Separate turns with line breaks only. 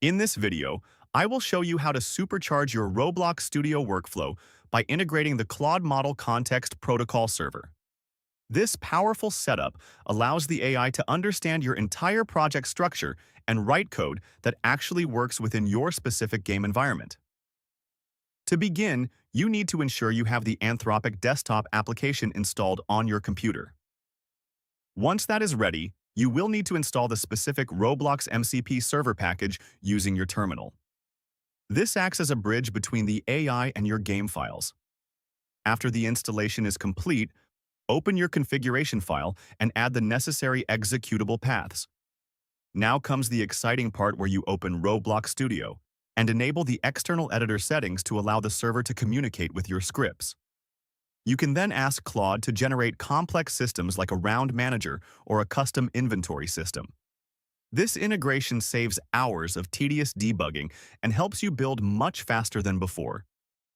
In this video, I will show you how to supercharge your Roblox Studio workflow by integrating the Claude Model Context Protocol server. This powerful setup allows the AI to understand your entire project structure and write code that actually works within your specific game environment. To begin, you need to ensure you have the Anthropic desktop application installed on your computer. Once that is ready, you will need to install the specific Roblox MCP server package using your terminal. This acts as a bridge between the AI and your game files. After the installation is complete, open your configuration file and add the necessary executable paths. Now comes the exciting part where you open Roblox Studio and enable the external editor settings to allow the server to communicate with your scripts. You can then ask Claude to generate complex systems like a round manager or a custom inventory system. This integration saves hours of tedious debugging and helps you build much faster than before.